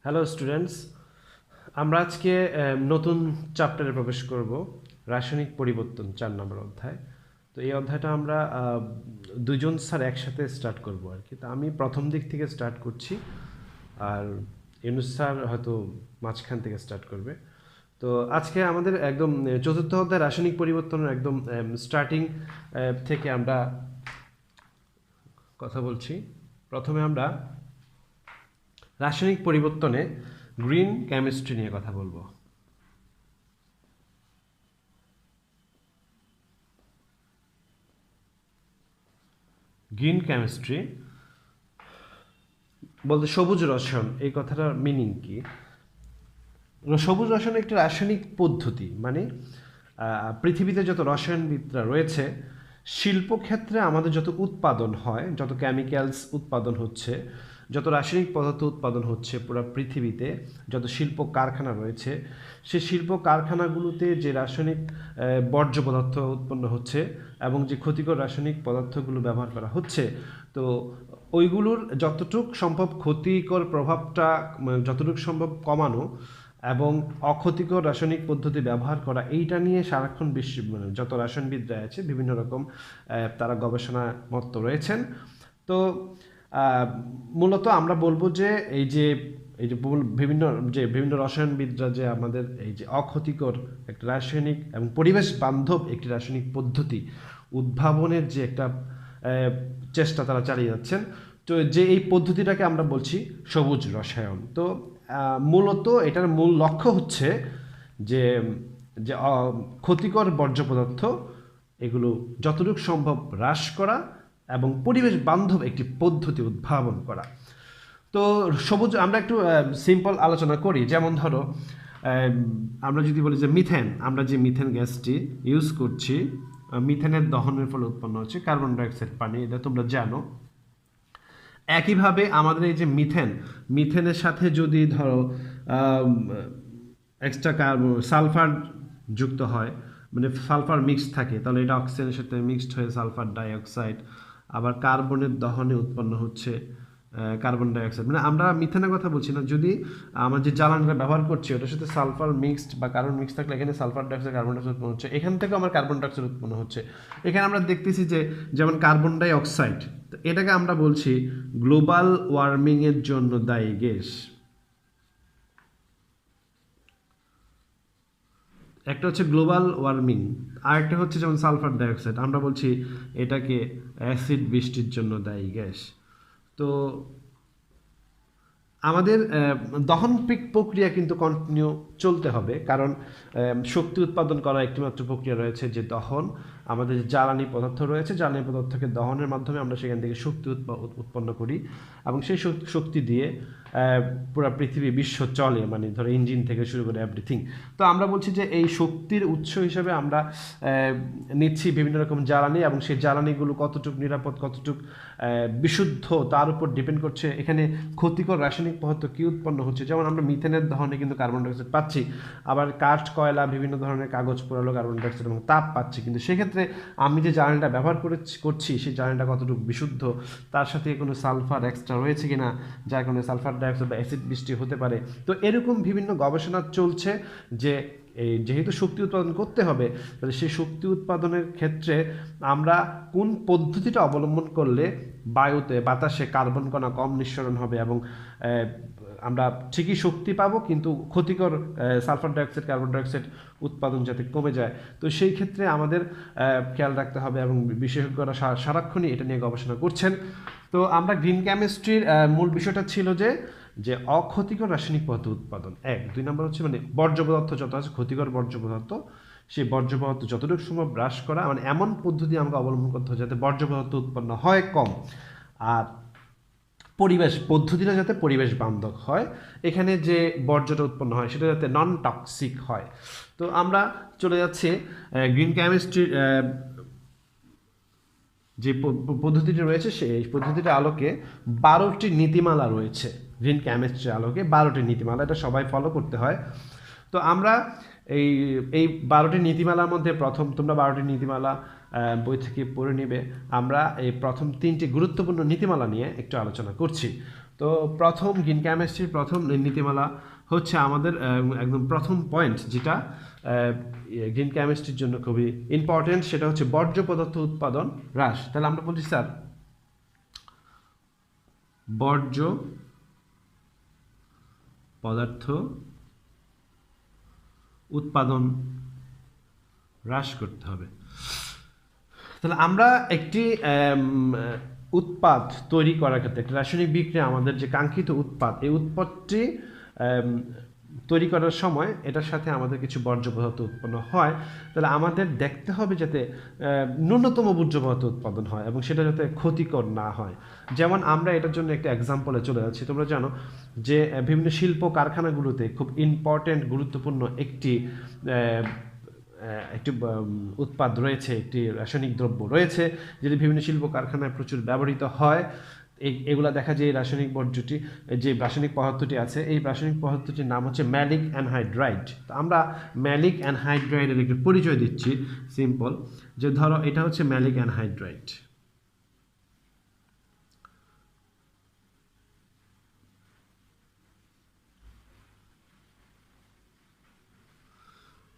Hello students, আমরা আজকে নতুন চ্যাপ্টারে প্রবেশ করব, রাসায়নিক পরিবর্তন 4 নম্বর অধ্যায়। তো এই অধ্যায়টা আমরা দুজন স্যার একসাথে স্টার্ট করব আর কি। তো আমি প্রথম দিক থেকে স্টার্ট করছি, আর ইউনুস স্যার হয়তো মাঝখান থেকে স্টার্ট করবে। তো আজকে আমাদের একদম চতুর্থ অধ্যায় রাসায়নিক পরিবর্তনের একদম স্টার্টিং থেকে আমরা কথা বলছি। প্রথমে আমরা রাসায়নিক পরিবর্তনে গ্রিন কেমিস্ট্রি নিয়ে কথা বলবো। গ্রিন কেমিস্ট্রি বলতে সবুজ রসায়ন, এই কথাটার মিনিং কি? সবুজ রসায়ন একটি রাসায়নিক পদ্ধতি, মানে পৃথিবীতে যত রসায়নবিদরা রয়েছে, শিল্পক্ষেত্রে আমাদের যত উৎপাদন হয়, যত কেমিক্যালস উৎপাদন হচ্ছে, যত রাসায়নিক পদার্থ উৎপাদন হচ্ছে পুরো পৃথিবীতে, যত শিল্প কারখানা রয়েছে, সেই শিল্প কারখানাগুলোতে যে রাসায়নিক বর্জ্য পদার্থ উৎপন্ন হচ্ছে এবং যে ক্ষতিকর রাসায়নিক পদার্থগুলো ব্যবহার করা হচ্ছে, তো ওইগুলোর যতটুক সম্ভব ক্ষতিকর প্রভাবটা যতটুকু সম্ভব কমানো এবং অক্ষতিকর রাসায়নিক পদ্ধতি ব্যবহার করা, এইটা নিয়ে সারাক্ষণ বিশ্ব যত রসায়নবিদরা আছে বিভিন্ন রকম তারা গবেষণা মত্ত রয়েছেন। তো মূলত আমরা বলবো যে বিভিন্ন রসায়নবিদরা যে আমাদের এই যে অক্ষতিকর একটা রাসায়নিক এবং পরিবেশ বান্ধব একটি রাসায়নিক পদ্ধতি উদ্ভাবনের যে একটা চেষ্টা তারা চালিয়ে যাচ্ছেন, তো যে এই পদ্ধতিটাকে আমরা বলছি সবুজ রসায়ন। তো মূলত এটার মূল লক্ষ্য হচ্ছে যে যে ক্ষতিকর বর্জ্য পদার্থ এগুলো যতটুকু সম্ভব হ্রাস করা এবং পরিবেশ বান্ধব একটি পদ্ধতি উদ্ভাবন করা। তো সবুজ আমরা একটু সিম্পল আলোচনা করি। যেমন ধরো আমরা যদি বলি যে মিথেন, আমরা যে মিথেন গ্যাসটি ইউজ করছি, মিথেনের দহনের ফলে উৎপন্ন হচ্ছে কার্বন ডাইঅক্সাইড পানি, এটা তোমরা জানো। একইভাবে আমাদের এই যে মিথেনের সাথে যদি ধরো এক্সট্রা সালফার যুক্ত হয়, মানে সালফার মিক্স থাকে, তাহলে এটা অক্সিজেনের সাথে মিক্সড হয়ে সালফার ডাইঅক্সাইড, আবার কার্বনের দহনে উৎপন্ন হচ্ছে কার্বন ডাইঅক্সাইড। মানে আমরা মিথেনের কথা বলছি না, যদি আমরা যে জ্বালানিটা ব্যবহার করছি ওটার সাথে সালফার মিক্সড বা কার্বন মিক্স থাকলে এখানে সালফার ডাইঅক্সাইড কার্বন ডাইঅক্সাইড উৎপন্ন হচ্ছে, এখান থেকে আমার কার্বন ডাইঅক্সাইড উৎপন্ন হচ্ছে। এখানে আমরা দেখতেছি যে যেমন কার্বন ডাইঅক্সাইড, এটাকে আমরা বলছি গ্লোবাল ওয়ার্মিংয়ের জন্য দায়ী গ্যাস। একটা হচ্ছে গ্লোবাল ওয়ার্মিং, আর একটা হচ্ছে যেমন সালফার ডাইঅক্সাইড, আমরা বলছি এটাকে অ্যাসিড বৃষ্টির জন্য দায়ী গ্যাস। তো আমাদের দহন প্রক্রিয়া কিন্তু কন্টিনিউ চলতে হবে, কারণ শক্তি উৎপাদন করার একটিমাত্র প্রক্রিয়া রয়েছে যে দহন। আমাদের যে জ্বালানি পদার্থ রয়েছে, জ্বালানি পদার্থকে দহনের মাধ্যমে আমরা সেখান থেকে শক্তি উৎপন্ন করি এবং সেই শক্তি দিয়ে পুরো পৃথিবী বিশ্ব চলে, মানে ধরো ইঞ্জিন থেকে শুরু করে এভরিথিং। তো আমরা বলছি যে এই শক্তির উৎস হিসেবে আমরা নিচ্ছি বিভিন্ন রকম জ্বালানি, এবং সেই জ্বালানিগুলো কতটুকু নিরাপদ, কতটুকু বিশুদ্ধ, তার উপর ডিপেন্ড করছে এখানে ক্ষতিকর রাসায়নিক পদার্থ কী উৎপন্ন হচ্ছে। যেমন আমরা মিথেনের দহনে কিন্তু কার্বন ডাইঅক্সাইড পাচ্ছি, আবার কাঠ, কয়লা, বিভিন্ন ধরনের কাগজ পোড়ালো কার্বন ডাইঅক্সাইড এবং তাপ পাচ্ছি, কিন্তু সেক্ষেত্রে আমি যে জ্বালানিটা ব্যবহার করছি সেই জ্বালানিটা কতটুকু বিশুদ্ধ, তার সাথে কোনো সালফার এক্সট্রা রয়েছে কিনা, যার কারণে সালফার ডাইঅক্সাইড বা অ্যাসিড বৃষ্টি হতে পারে। তো এরকম বিভিন্ন গবেষণা চলছে যে এই যেহেতু শক্তি উৎপাদন করতে হবে, তাহলে সেই শক্তি উৎপাদনের ক্ষেত্রে আমরা কোন পদ্ধতিটা অবলম্বন করলে বায়ুতে, বাতাসে কার্বন কণা কম নিঃসরণ হবে এবং আমরা ঠিকই শক্তি পাবো, কিন্তু ক্ষতিকর সালফার ডাইঅক্সাইড, কার্বন ডাইঅক্সাইড উৎপাদন যাতে কমে যায়। তো সেই ক্ষেত্রে আমাদের খেয়াল রাখতে হবে এবং বিশেষজ্ঞরা সারাক্ষণই এটা নিয়ে গবেষণা করছেন। তো আমরা গ্রিন কেমিস্ট্রির মূল বিষয়টা ছিল যে অক্ষতিকর রাসায়নিক পদার্থ উৎপাদন, 2 নম্বর হচ্ছে মানে বর্জ্য পদার্থ যত আছে, ক্ষতিকর বর্জ্য পদার্থ, সেই বর্জ্য পদার্থ যতটুকু সম্ভব হ্রাস করা, মানে এমন পদ্ধতি আমাকে অবলম্বন করতে হবে যাতে বর্জ্য পদার্থ উৎপন্ন হয় কম, আর পদ্ধতিটা যাতে পরিবেশ বান্ধব হয়, এখানে যে বর্জ্যটা উৎপন্ন হয় সেটা যাতে নন টক্সিক হয়। তো আমরা চলে যাচ্ছি গ্রিন কেমিস্ট্রির যে পদ্ধতিটি রয়েছে, সেই পদ্ধতিটার আলোকে 12টি নীতিমালা রয়েছে। গ্রিন কেমিস্ট্রির আলোকে 12টি নীতিমালা, এটা সবাই ফলো করতে হয়। তো আমরা এই এই 12টি নীতিমালার মধ্যে প্রথম, তোমরা 12টি নীতিমালা বই থেকে পড়ে নেবে। আমরা এই প্রথম 3টি গুরুত্বপূর্ণ নীতিমালা নিয়ে একটু আলোচনা করছি। তো প্রথম গ্রিন কেমিস্ট্রির প্রথম নীতিমালা হচ্ছে আমাদের একদম প্রথম পয়েন্ট, যেটা গ্রিন কেমিস্ট্রির জন্য খুবই ইম্পর্টেন্ট, সেটা হচ্ছে বর্জ্য পদার্থ উৎপাদন হ্রাস। তাহলে আমরা বলছি স্যার বর্জ্য পদার্থ উৎপাদন হ্রাস করতে হবে। তাহলে আমরা একটি উৎপাদ তৈরি করার ক্ষেত্রে, একটি রাসায়নিক বিক্রিয়া, আমাদের যে কাঙ্ক্ষিত উৎপাদ, এই উৎপাদটি তৈরি করার সময় এটার সাথে আমাদের কিছু বর্জ্য পদার্থ উৎপন্ন হয়। তাহলে আমাদের দেখতে হবে যাতে ন্যূনতম বর্জ্য পদার্থ উৎপাদন হয় এবং সেটা যাতে ক্ষতিকর না হয়। যেমন আমরা এটার জন্য একটা এক্সাম্পলে চলে যাচ্ছি। তোমরা জানো যে বিভিন্ন শিল্প কারখানাগুলোতে খুব ইম্পর্টেন্ট, গুরুত্বপূর্ণ একটি উৎপাদ রয়েছে, একটি রাসায়নিক দ্রব্য রয়েছে, যেটি বিভিন্ন শিল্প কারখানায় প্রচুর ব্যবহৃত হয়। এগুলা দেখা যায় এই রাসায়নিক বর্জ্যটি, যে রাসায়নিক পদার্থটি আছে, এই রাসায়নিক পদার্থটির নাম হচ্ছে ম্যালিক অ্যানহাইড্রাইড। তো আমরা ম্যালিক অ্যানহাইড্রাইডের একটি পরিচয় দিচ্ছি সিম্পল, যে ধরো এটা হচ্ছে ম্যালিক অ্যানহাইড্রাইড।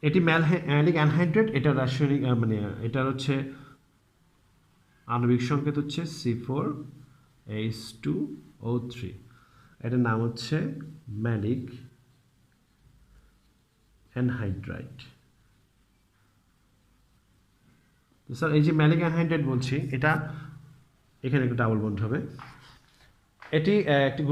এটি ম্যালিক অ্যানহাইড্রেট, এটা রাসায়নিক মানে এটার হচ্ছে আণবিক সংকেত হচ্ছে C4H2O3, এটার নাম হচ্ছে ম্যালিক অ্যানহাইড্রাইড। তো স্যার এই যে ম্যালিক অ্যানহাইড্রাইড বলছি, এটা এখানে একটা ডাবল বন্ড হবে। এটি একটি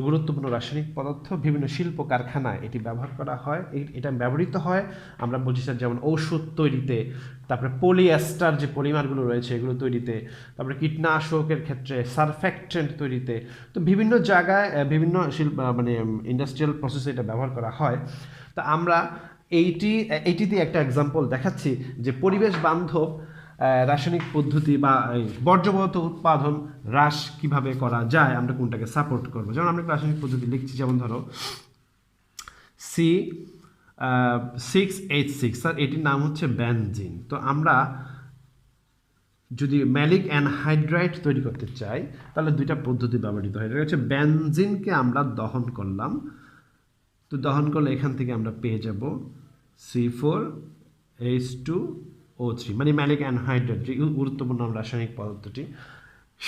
গুরুত্বপূর্ণ রাসায়নিক পদার্থ, বিভিন্ন শিল্প কারখানায় এটি ব্যবহার করা হয়, এটা ব্যবহৃত হয়। আমরা বলছি স্যার যেমন ঔষধ তৈরিতে, তারপরে পলিএস্টার যে পলিমারগুলো রয়েছে এগুলো তৈরিতে, তারপরে কীটনাশকের ক্ষেত্রে, সারফ্যাক্টেন্ট তৈরিতে। তো বিভিন্ন জায়গায় বিভিন্ন শিল্প মানে ইন্ডাস্ট্রিয়াল প্রসেসে এটা ব্যবহার করা হয়। তা আমরা এইটি দিয়ে একটা এক্সাম্পল দেখাচ্ছি যে পরিবেশ বান্ধব রাসায়নিক পদ্ধতি বা বর্জ্য পদার্থ উৎপাদন হ্রাস কিভাবে করা যায়, আমরা কোনটাকে সাপোর্ট করবো। যেমন আমরা রাসায়নিক পদ্ধতি লিখছি, যেমন ধরো C6H6, স্যার এটির নাম হচ্ছে বেনজিন। তো আমরা যদি ম্যালিক অ্যানহাইড্রাইড তৈরি করতে চাই তাহলে দুইটা পদ্ধতি ব্যবহৃত হয়। এটা হচ্ছে বেনজিনকে আমরা দহন করলাম, তো দহন করলে এখান থেকে আমরা পেয়ে যাব C4H2O3, মানে ম্যালিক অ্যানহাইড্রাইড, যে গুরুত্বপূর্ণ রাসায়নিক পদার্থটি।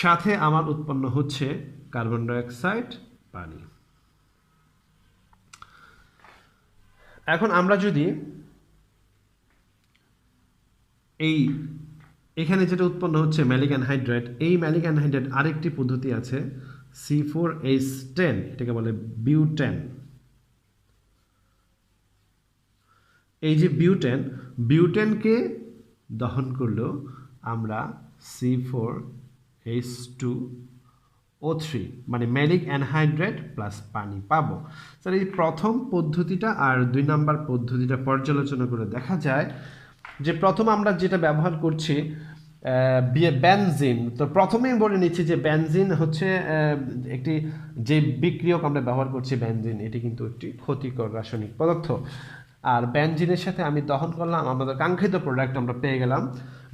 সাথে আমার উৎপন্ন হচ্ছে কার্বন ডাইঅক্সাইড, পানি। এখন আমরা যদি এখানে যেটা উৎপন্ন হচ্ছে ম্যালিক অ্যানহাইড্রাইড, এই ম্যালিক অ্যানহাইড্রাইড আরেকটি পদ্ধতি আছে C4H10, এটাকে বলে বিউটেন। এই যে বিউটেনকে দহন করলেও আমরা C4H2O3, মানে ম্যালিক অ্যানহাইড্রাইড প্লাস পানি পাবো। স্যার এই প্রথম পদ্ধতিটা আর 2 নম্বর পদ্ধতিটা পর্যালোচনা করে দেখা যায় যে প্রথম আমরা যেটা ব্যবহার করছি বেনজিন। তো প্রথমেই বলে নিচ্ছি যে বেনজিন হচ্ছে একটি যে বিক্রিয়ক আমরা ব্যবহার করছি বেনজিন, এটি কিন্তু একটি ক্ষতিকর রাসায়নিক পদার্থ। আর বেনজিনের সাথে আমি দহন করলাম, আমাদের কাঙ্ক্ষিত প্রোডাক্ট আমরা পেয়ে গেলাম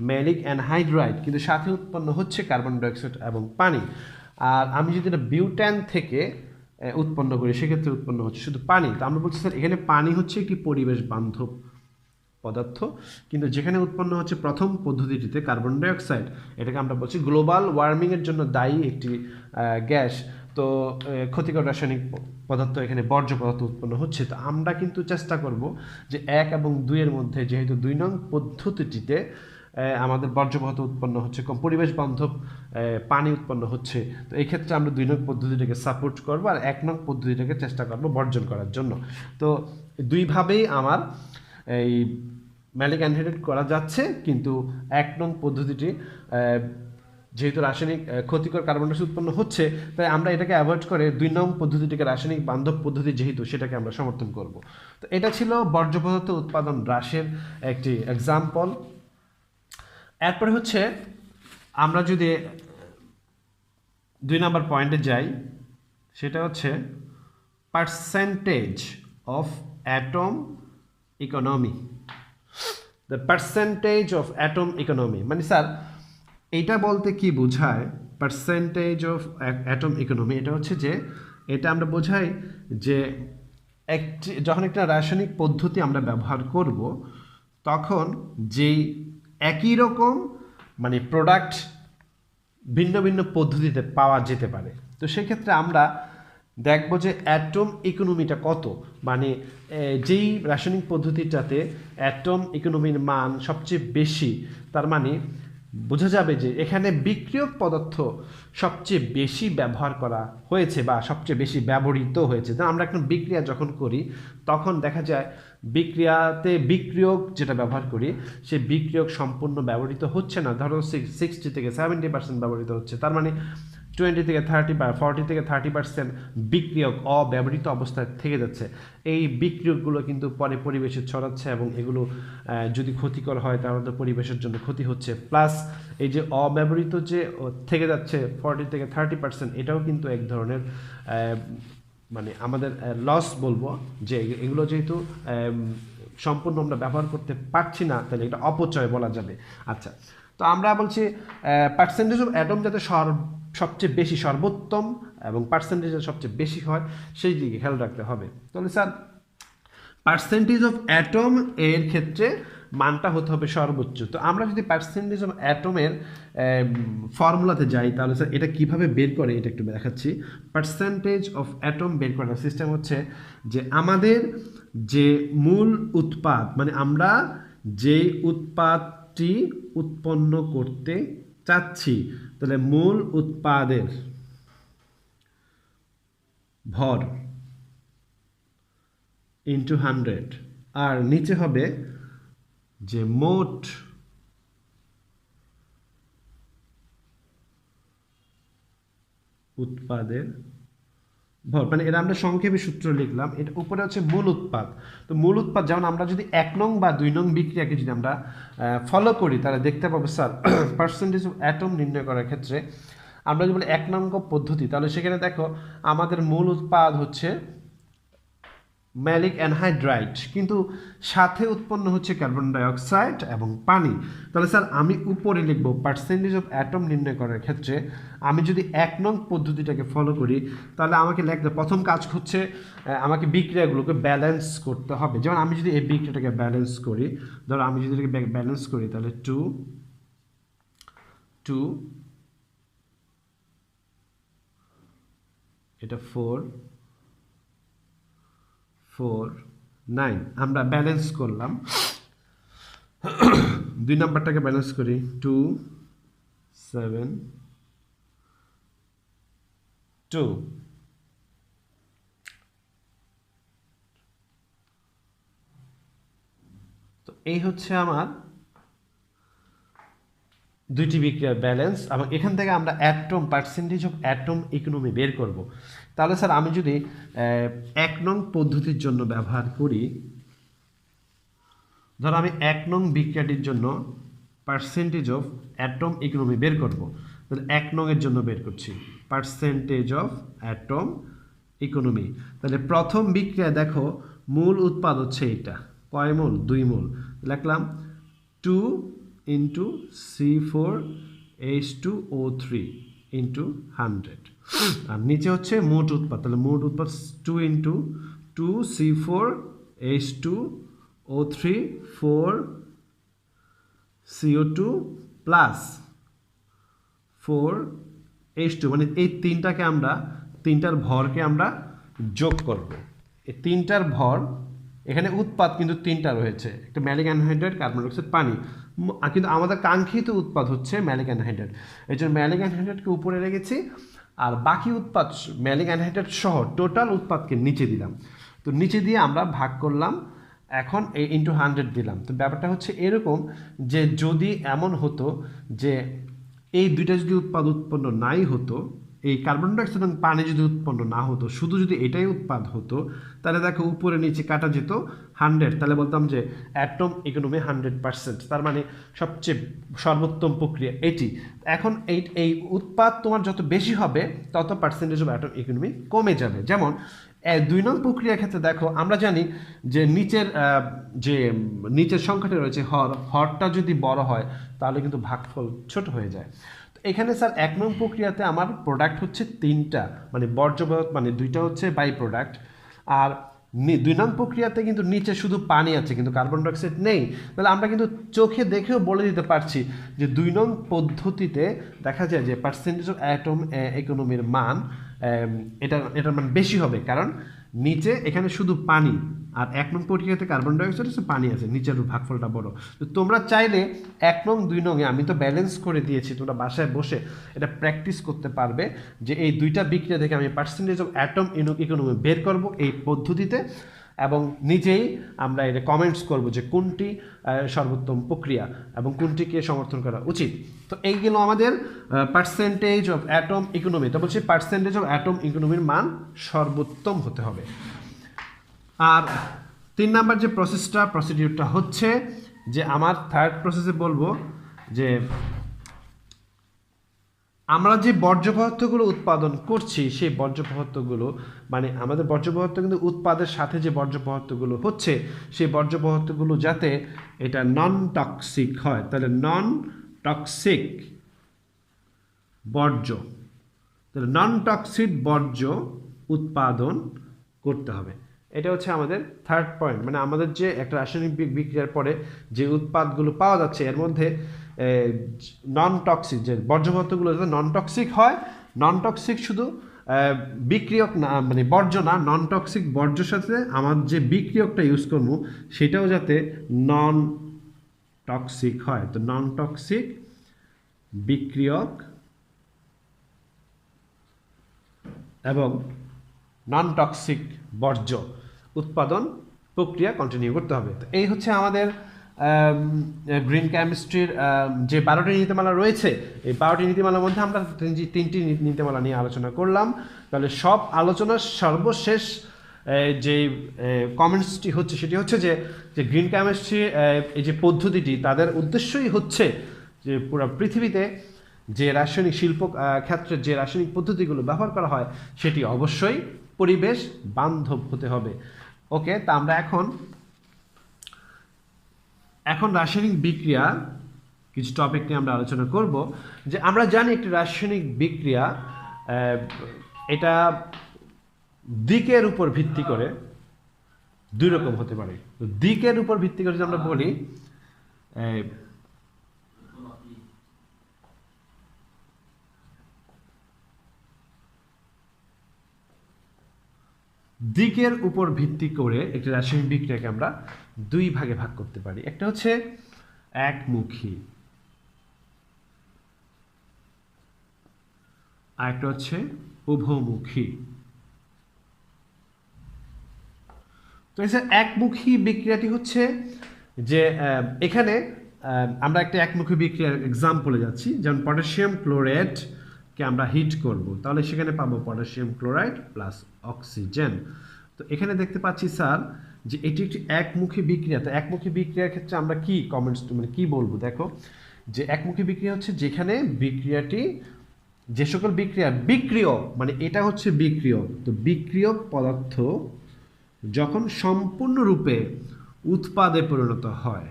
ম্যালিক অ্যানহাইড্রাইড, কিন্তু সাথে উৎপন্ন হচ্ছে কার্বন ডাইঅক্সাইড এবং পানি। আর আমি যদি এটা বিউটেন থেকে উৎপন্ন করি সেক্ষেত্রে উৎপন্ন হচ্ছে শুধু পানি। তো আমরা বলছি স্যার এখানে পানি হচ্ছে একটি পরিবেশ বান্ধব পদার্থ, কিন্তু যেখানে উৎপন্ন হচ্ছে প্রথম পদ্ধতিটিতে কার্বন ডাইঅক্সাইড, এটাকে আমরা বলছি গ্লোবাল ওয়ার্মিংয়ের জন্য দায়ী একটি গ্যাস। তো ক্ষতিকর রাসায়নিক পদার্থ, এখানে বর্জ্য পদার্থ উৎপন্ন হচ্ছে। তো আমরা কিন্তু চেষ্টা করব যে 1 এবং 2 এর মধ্যে, যেহেতু 2 নং পদ্ধতিটিতে আমাদের বর্জ্য পদার্থ উৎপন্ন হচ্ছে, কম পরিবেশ বান্ধব পানি উৎপন্ন হচ্ছে, তো এই ক্ষেত্রে আমরা 2 নং পদ্ধতিটাকে সাপোর্ট করব আর 1 নং পদ্ধতিটাকে চেষ্টা করব বর্জন করার জন্য। তো দুইভাবেই আমার এই ম্যালিক অ্যানহাইড্রাইড করা যাচ্ছে, কিন্তু 1 নং পদ্ধতিটি যেহেতু রাসায়নিক ক্ষতিকর কার্বন ডাইঅক্সাইড উৎপন্ন হচ্ছে, তাই আমরা এটাকে অ্যাভয়েড করে 2 নং পদ্ধতিটিকে রাসায়নিক বান্ধব পদ্ধতি যেহেতু, সেটাকে আমরা সমর্থন করব। তো এটা ছিল বর্জ্য পদার্থ উৎপাদন হ্রাসের একটি এক্সাম্পল। এরপরে হচ্ছে আমরা যদি 2 নম্বর পয়েন্টে যাই, সেটা হচ্ছে percentage of atom economy, the percentage of atom economy. মানে স্যার এইটা বলতে কি বোঝায় পার্সেন্টেজ অফ অ্যাটম ইকোনমি? এটা হচ্ছে যে এটা আমরা বোঝাই যে যখন একটা রাসায়নিক পদ্ধতি আমরা ব্যবহার করব তখন যেই একই রকম মানে প্রোডাক্ট ভিন্ন ভিন্ন পদ্ধতিতে পাওয়া যেতে পারে। তো সেক্ষেত্রে আমরা দেখব যে অ্যাটম ইকোনমিটা কত, মানে যেই রাসায়নিক পদ্ধতিটাতে অ্যাটম ইকোনমির মান সবচেয়ে বেশি, তার মানে বোঝা যাবে যে এখানে বিক্রিয়ক পদার্থ সবচেয়ে বেশি ব্যবহার করা হয়েছে বা সবচেয়ে বেশি ব্যবহৃত হয়েছে। তো আমরা একটা বিক্রিয়া যখন করি তখন দেখা যায় বিক্রিয়াতে বিক্রিয়ক যেটা ব্যবহার করি সেই বিক্রিয়ক সম্পূর্ণ ব্যবহৃত হচ্ছে না, ধরো 60 থেকে 70% ব্যবহৃত হচ্ছে। তার মানে 20 থেকে 30 বা 40 থেকে 30% বিক্রিয়ক অব্যবহৃত অবস্থায় থেকে যাচ্ছে। এই বিক্রিয়কগুলো কিন্তু পরে পরিবেশে ছড়াচ্ছে এবং এগুলো যদি ক্ষতিকর হয় তাহলে তো পরিবেশের জন্য ক্ষতি হচ্ছে। প্লাস এই যে অব্যবহৃত যে থেকে যাচ্ছে 40 থেকে 30%, এটাও কিন্তু এক ধরনের মানে আমাদের লস বলবো, যে এগুলো যেহেতু সম্পূর্ণ আমরা ব্যবহার করতে পারছি না তাহলে এটা অপচয় বলা যাবে। আচ্ছা, তো আমরা বলছি পার্সেন্টেজ অফ অ্যাটম যাতে সবচেয়ে বেশি সর্বোত্তম এবং পার্সেন্টেজ সবচেয়ে বেশি হয় সেই দিকে খেয়াল রাখতে হবে। তাহলে স্যার পার্সেন্টেজ অফ অ্যাটম এর ক্ষেত্রে মানটা হতে হবে সর্বোচ্চ। তো আমরা যদি পার্সেন্টেজ অফ অ্যাটমের ফর্মুলাতে যাই তাহলে স্যার এটা কিভাবে বের করে এটা একটু দেখাচ্ছি। পার্সেন্টেজ অফ অ্যাটম বের করার সিস্টেম হচ্ছে যে আমাদের যে মূল উৎপাদ, মানে আমরা যে উৎপাদটি উৎপন্ন করতে চাচ্ছি, তাহলে মূল উৎপাদের ভর ইন্টু 100, আর নিচে হবে যে মোট উৎপাদের ভর, মানে এটা আমরা সংক্ষেপে সূত্র লিখলাম। এটা উপরে হচ্ছে মূল উৎপাদ। তো মূল উৎপাদ যেমন আমরা যদি 1 নং বা 2 নং বিক্রিয়াকে যদি আমরা ফলো করি তাহলে দেখতে পাবো স্যার পার্সেন্টেজ অফ অ্যাটম নির্ণয় করার ক্ষেত্রে আমরা যদি বলি 1 নং পদ্ধতি, তাহলে সেখানে দেখো আমাদের মূল উৎপাদ হচ্ছে ম্যালিক অ্যানহাইড্রাইড, কিন্তু সাথে উৎপন্ন হচ্ছে কার্বন ডাইঅক্সাইড এবং পানি। তাহলে স্যার আমি উপরে লিখব পার্সেন্টেজ অফ অ্যাটম নির্ণয় করার ক্ষেত্রে আমি যদি 1 নং পদ্ধতিটাকে ফলো করি তাহলে আমাকে লিখতে প্রথম কাজ হচ্ছে আমাকে বিক্রিয়াগুলোকে ব্যালেন্স করতে হবে। যেমন আমি যদি এই বিক্রিয়াটাকে ব্যালেন্স করি, ধরো আমি যদি এটাকে ব্যালেন্স করি তাহলে 2 এটা 4 9 আমরা ব্যালেন্স করলাম। 2 নাম্বারটাকে ব্যালেন্স করি 2 7 2। তো এই হচ্ছে আমার দুইটি বিক্রিয়ার ব্যালেন্স, এবং এখান থেকে আমরা atom percentage of atom economy বের করব। তাহলে স্যার আমি যদি 1 নং পদ্ধতির জন্য ব্যবহার করি, ধরো আমি 1 নং বিক্রিয়াটির জন্য পার্সেন্টেজ অফ অ্যাটম ইকোনমি বের করব, তাহলে 1 নং এর জন্য বের করছি পার্সেন্টেজ অফ অ্যাটম ইকোনমি। তাহলে প্রথম বিক্রিয়া দেখো মূল উৎপাদ হচ্ছে এটা, কয় মোল? 2 মোল। লিখলাম 2 ইন্টু C4H2O3 ইন্টু 100, আর নিচে হচ্ছে মোট উৎপাদ। তাহলে মোট উৎপাদ 2 into 2C4H2O3 4CO2 plus 4H2, মানে এই তিনটাকে আমরা তিনটার ভরকে আমরা যোগ করব। এই তিনটার ভর এখানে উৎপাদ কিন্তু তিনটা রয়েছে, একটা ম্যালিক অ্যানহাইড্রাইড, কার্বন ডাইঅক্সাইড, পানি, কিন্তু আমাদের কাঙ্ক্ষিত উৎপাদ হচ্ছে ম্যালিক অ্যানহাইড্রাইড। এই জন্য ম্যালিক অ্যানহাইড্রাইডকে উপরে রেখেছি আর বাকি উৎপাদ ম্যালিক অ্যানহাইড্রাইড সহ টোটাল উৎপাদকে নিচে দিলাম। তো নিচে দিয়ে আমরা ভাগ করলাম, এখন এই ইন্টু 100 দিলাম। তো ব্যাপারটা হচ্ছে এরকম যে যদি এমন হতো যে এই দুইটা যদি উৎপাদ উৎপন্ন নাই হতো এই কার্বন ডাইঅক্সাইড এবং পানি যদি উৎপন্ন না হতো, শুধু যদি এটাই উৎপাদ হতো, তাহলে দেখো উপরে নিচে কাটা যেত 100, তাহলে বলতাম যে অ্যাটম ইকোনমি 100%, তার মানে সবচেয়ে সর্বোত্তম প্রক্রিয়া এটি। এখন এই উৎপাদ তোমার যত বেশি হবে তত পার্সেন্টেজ অফ অ্যাটম ইকোনমি কমে যাবে। যেমন 2 নং প্রক্রিয়ার ক্ষেত্রে দেখো আমরা জানি যে নিচের সংখ্যাটা রয়েছে হরটা যদি বড় হয় তাহলে কিন্তু ভাগফল ছোট হয়ে যায়। এখানে স্যার 1 নং প্রক্রিয়াতে আমার প্রোডাক্ট হচ্ছে 3টা, মানে বর্জ্য পদার্থ, মানে 2টা হচ্ছে বাই প্রোডাক্ট, আর 2 নং প্রক্রিয়াতে কিন্তু নিচে শুধু পানি আছে কিন্তু কার্বন ডাইঅক্সাইড নেই। তাহলে আমরা কিন্তু চোখে দেখেও বলে দিতে পারছি যে 2 নং পদ্ধতিতে দেখা যায় যে পার্সেন্টেজ অফ অ্যাটম ইকোনমির মান এটার মান বেশি হবে, কারণ নিচে এখানে শুধু পানি, আর 1 নং প্রক্রিয়াতে কার্বন ডাইঅক্সাইড আছে, পানি আছে, নিচের ভাগফলটা বড়। তো তোমরা চাইলে 1 নং 2 নংয়ে আমি তো ব্যালেন্স করে দিয়েছি, তোমরা বাসায় বসে এটা প্র্যাকটিস করতে পারবে যে এই 2টা বিক্রিয়া থেকে আমি পার্সেন্টেজ অফ অ্যাটম ইকোনমি বের করব এই পদ্ধতিতে, এবং নিজেই আমরা এটা কমেন্টস করব যে কোনটি সর্বোত্তম প্রক্রিয়া এবং কোনটিকে সমর্থন করা উচিত। তো এইগুলো আমাদের পার্সেন্টেজ অফ অ্যাটম ইকোনমি। তো বলছি পার্সেন্টেজ অফ অ্যাটম ইকোনমির মান সর্বোত্তম হতে হবে। আর 3 নাম্বার যে প্রসিডিউরটা হচ্ছে যে আমার থার্ড প্রসেসে বলবো যে আমরা যে বর্জ্য পদার্থগুলো উৎপাদন করছি সেই বর্জ্য পদার্থগুলো, মানে আমাদের বর্জ্য পদার্থ কিন্তু উৎপাদের সাথে যে বর্জ্য পদার্থগুলো হচ্ছে সেই বর্জ্য পদার্থগুলো যাতে এটা নন টক্সিক হয়, তাহলে নন টক্সিক বর্জ্য, তাহলে নন টক্সিক বর্জ্য উৎপাদন করতে হবে। এটা হচ্ছে আমাদের থার্ড পয়েন্ট, মানে আমাদের যে একটা রাসায়নিক বিক্রিয়ার পরে যে উৎপাদগুলো পাওয়া যাচ্ছে এর মধ্যে নন টক্সিক যে বর্জ্য পদার্থগুলো যাতে নন টক্সিক হয়, নন টক্সিক শুধু বিক্রিয়ক না, মানে বর্জ্য না, নন টক্সিক বর্জ্যের সাথে আমার যে বিক্রিয়কটা ইউজ করবো সেটাও যাতে নন টক্সিক হয়। তো নন টক্সিক বিক্রিয়ক এবং নন টক্সিক বর্জ্য উৎপাদন প্রক্রিয়া কন্টিনিউ করতে হবে। তো এই হচ্ছে আমাদের গ্রিন কেমিস্ট্রির যে 12টি নীতিমালা রয়েছে, এই 12টি নীতিমালার মধ্যে আমরা 3টি নীতিমালা নিয়ে আলোচনা করলাম। তাহলে সব আলোচনার সর্বশেষ যে কমেন্টসটি হচ্ছে সেটি হচ্ছে যে গ্রিন কেমিস্ট্রি এই যে পদ্ধতিটি তাদের উদ্দেশ্যই হচ্ছে যে পুরো পৃথিবীতে যে রাসায়নিক শিল্প ক্ষেত্রে যে রাসায়নিক পদ্ধতিগুলো ব্যবহার করা হয় সেটি অবশ্যই পরিবেশ বান্ধব হতে হবে। ওকে, তা আমরা এখন রাসায়নিক বিক্রিয়া কিছু টপিক নিয়ে আমরা আলোচনা করব। যে আমরা জানি একটি রাসায়নিক বিক্রিয়া এটা দিকের উপর ভিত্তি করে 2 রকম হতে পারে। তো দিকের উপর ভিত্তি করে যদি আমরা বলি, দিকের উপর ভিত্তি করে একটি রাসায়নিক বিক্রিয়াকে আমরা 2 ভাগে ভাগ করতে পারি। একটা হচ্ছে একমুখী, আর একটা হচ্ছে উভমুখী। তো এই যে একমুখী বিক্রিয়াটি হচ্ছে যে এখানে আমরা একটা একমুখী বিক্রিয়ার এক্সাম্পলে যাচ্ছি, যেমন পটাশিয়াম ক্লোরাইডকে আমরা হিট করব, তাহলে সেখানে পাবো পটাশিয়াম ক্লোরাইড প্লাস অক্সিজেন। তো এখানে দেখতে পাচ্ছি স্যার যে এটি একটি একমুখী বিক্রিয়া। তো একমুখী বিক্রিয়ার ক্ষেত্রে আমরা কি কমেন্টস মানে কি বলবো, দেখো যে একমুখী বিক্রিয়া হচ্ছে যেখানে বিক্রিয়াটি যে সকল বিক্রিয়ক মানে এটা হচ্ছে বিক্রিয়ক, তো বিক্রিয়ক পদার্থ যখন সম্পূর্ণরূপে উৎপাদে পরিণত হয়,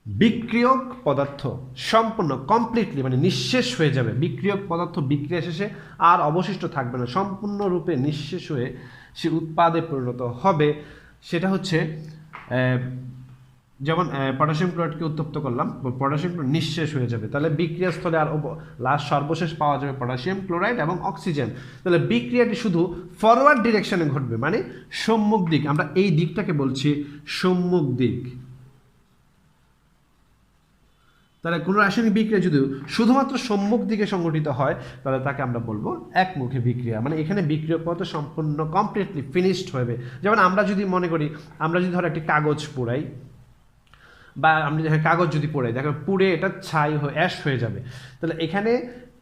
বিক্রিয়ক পদার্থ সম্পূর্ণ কমপ্লিটলি মানে নিঃশেষ হয়ে যাবে, বিক্রিয়ক পদার্থ বিক্রিয়া শেষে আর অবশিষ্ট থাকবে না, সম্পূর্ণরূপে নিঃশেষ হয়ে সে উৎপাদে পরিণত হবে, সেটা হচ্ছে যেমন পটাশিয়াম ক্লোরাইডকে উত্তপ্ত করলাম, পটাশিয়াম ক্লোরাইড নিঃশেষ হয়ে যাবে, তাহলে বিক্রিয়া স্থলে আর লাস্ট সর্বশেষ পাওয়া যাবে পটাশিয়াম ক্লোরাইড এবং অক্সিজেন। তাহলে বিক্রিয়াটি শুধু ফরওয়ার্ড ডিরেকশনে ঘটবে, মানে সম্মুখ দিক, আমরা এই দিকটাকে বলছি সম্মুখ দিক। তাহলে কোনো রাসায়নিক বিক্রিয়া যদি শুধুমাত্র সম্মুখ দিকে সংগঠিত হয় তাহলে তাকে আমরা বলবো একমুখী বিক্রিয়া, মানে এখানে বিক্রিয়ক পদার্থ সম্পূর্ণ কমপ্লিটলি ফিনিশড হবে। যেমন আমরা যদি মনে করি, আমরা যদি ধরো একটি কাগজ পোড়াই বা আপনি দেখেন কাগজ যদি পোড়াই দেখেন পুড়ে এটা ছাই হয়ে অ্যাশ হয়ে যাবে, তাহলে এখানে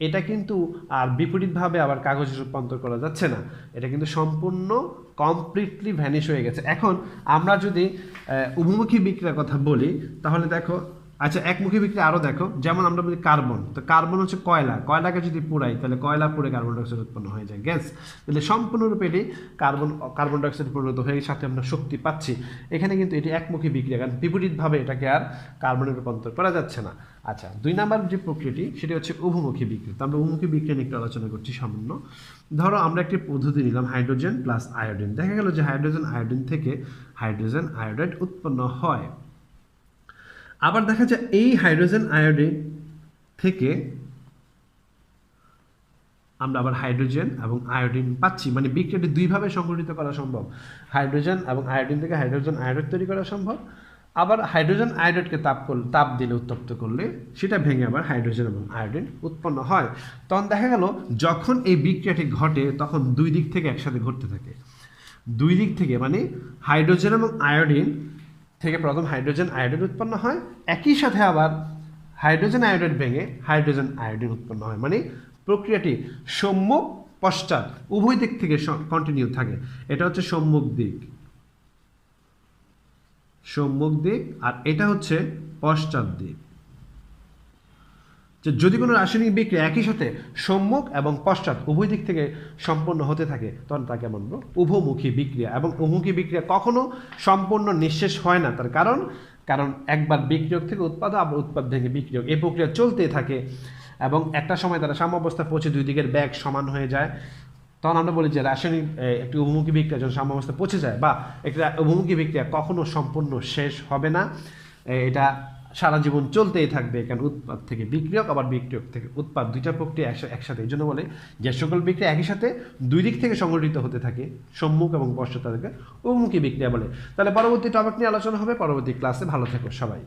এটা কিন্তু আর বিপরীতভাবে আবার কাগজে রূপান্তর করা যাচ্ছে না, এটা কিন্তু সম্পূর্ণ কমপ্লিটলি ভ্যানিশ হয়ে গেছে। এখন আমরা যদি উভমুখী বিক্রিয়ার কথা বলি তাহলে দেখো, আচ্ছা একমুখী বিক্রিয়া আরও দেখো, যেমন আমরা বলি কার্বন, তো কার্বন হচ্ছে কয়লা, কয়লাকে যদি পোড়াই তাহলে কয়লা পুড়ে কার্বন ডাইঅক্সাইড উৎপন্ন হয়ে যায় গ্যাস, তাহলে সম্পূর্ণরূপে এটি কার্বন ডাইঅক্সাইড পরিণত হয়ে সাথে আমরা শক্তি পাচ্ছি। এখানে কিন্তু এটি একমুখী বিক্রিয়া, কারণ বিপরীতভাবে এটাকে আর কার্বনে রূপান্তর করা যাচ্ছে না। আচ্ছা 2 নাম্বার যে প্রক্রিয়াটি সেটি হচ্ছে উভমুখী বিক্রিয়া। তো আমরা উভমুখী বিক্রিয়া নিয়ে একটু আলোচনা করছি সামান্য। ধরো আমরা একটি পদ্ধতি নিলাম হাইড্রোজেন প্লাস আয়োডিন, দেখা গেল যে হাইড্রোজেন আয়োডিন থেকে হাইড্রোজেন আয়োডাইড উৎপন্ন হয়। আবার দেখা যায় এই হাইড্রোজেন আয়োডাইড থেকে আমরা আবার হাইড্রোজেন এবং আয়োডিন পাচ্ছি, মানে বিক্রিয়াটি দুইভাবে সংঘটিত করা সম্ভব। হাইড্রোজেন এবং আয়োডিন থেকে হাইড্রোজেন আয়োডাইড তৈরি করা সম্ভব, আবার হাইড্রোজেন আয়োডাইডকে তাপ দিলে উত্তপ্ত করলে সেটা ভেঙে আবার হাইড্রোজেন এবং আয়োডিন উৎপন্ন হয়। তখন দেখা গেল যখন এই বিক্রিয়াটি ঘটে তখন দুই দিক থেকে একসাথে ঘটতে থাকে, দুই দিক থেকে, মানে হাইড্রোজেন এবং আয়োডিন থেকে প্রথম হাইড্রোজেন আয়োডাইড উৎপন্ন হয়, একই সাথে আবার হাইড্রোজেন আয়োডাইড ভেঙে হাইড্রোজেন আয়োডিন উৎপন্ন হয়, মানে প্রক্রিয়াটি সম্মুখ পশ্চাৎ উভয় দিক থেকে কন্টিনিউ থাকে। এটা হচ্ছে সম্মুখ দিক, সম্মুখ দিক, আর এটা হচ্ছে পশ্চাৎ দিক। যদি কোনো রাসায়নিক বিক্রিয়া একই সাথে সম্মুখ এবং পশ্চাৎ উভয় দিক থেকে সম্পন্ন হতে থাকে তখন তাকে বলবো উভমুখী বিক্রিয়া। এবং উভমুখী বিক্রিয়া কখনো সম্পূর্ণ নিঃশেষ হয় না, তার কারণ একবার বিক্রিয়ক থেকে উৎপাদ, আবার উৎপাদ থেকে বিক্রিয়ক, এই প্রক্রিয়া চলতেই থাকে এবং একটা সময় তারা সাম্যাবস্থায় পৌঁছে দুই দিকের ব্যাগ সমান হয়ে যায়। তখন আমরা বলি যে রাসায়নিক একটি উভমুখী বিক্রিয়া যখন সাম্যাবস্থায় পৌঁছে যায় বা একটা উভমুখী বিক্রিয়া কখনো সম্পূর্ণ শেষ হবে না, এটা সারা জীবন চলতেই থাকবে, কারণ উৎপাদ থেকে বিক্রিয়ক আবার বিক্রিয়ক থেকে উৎপাদ, দুইটা প্রক্রিয়া একসাথে। এই জন্য বলে যে সকল বিক্রিয়া একই সাথে দুই দিক থেকে সংগঠিত হতে থাকে, সম্মুখ এবং পশ্চাৎ থেকে উভমুখী বিক্রিয়া বলে। তাহলে পরবর্তী টপিক নিয়ে আলোচনা হবে পরবর্তী ক্লাসে। ভালো থেকো সবাই।